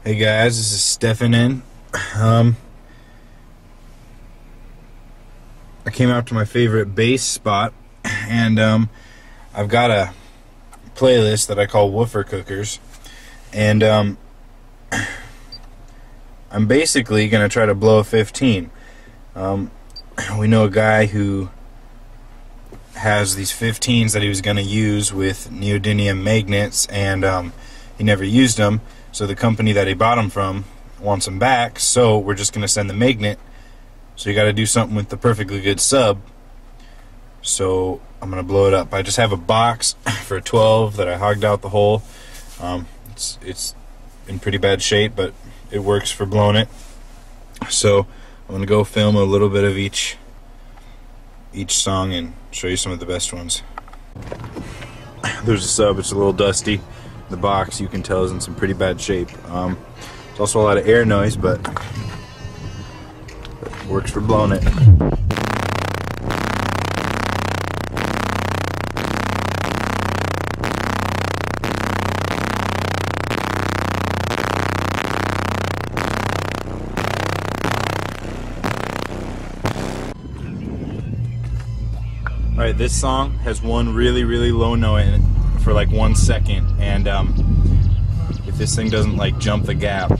Hey guys, this is Stefan. I came out to my favorite bass spot, and I've got a playlist that I call Woofer Cookers, and I'm basically going to try to blow a 15. We know a guy who has these 15s that he was going to use with neodymium magnets, and he never used them. So the company that he bought them from wants them back, so we're just going to send the magnet. So you got to do something with the perfectly good sub. So I'm going to blow it up. I just have a box for a 12 that I hogged out the hole. It's in pretty bad shape, but it works for blowing it. So I'm going to go film a little bit of each song and show you some of the best ones. There's a sub. It's a little dusty. The box, you can tell, is in some pretty bad shape. There's also a lot of air noise, but it works for blowing it. Alright, this song has one really low note in it for like 1 second, and if this thing doesn't like jump the gap,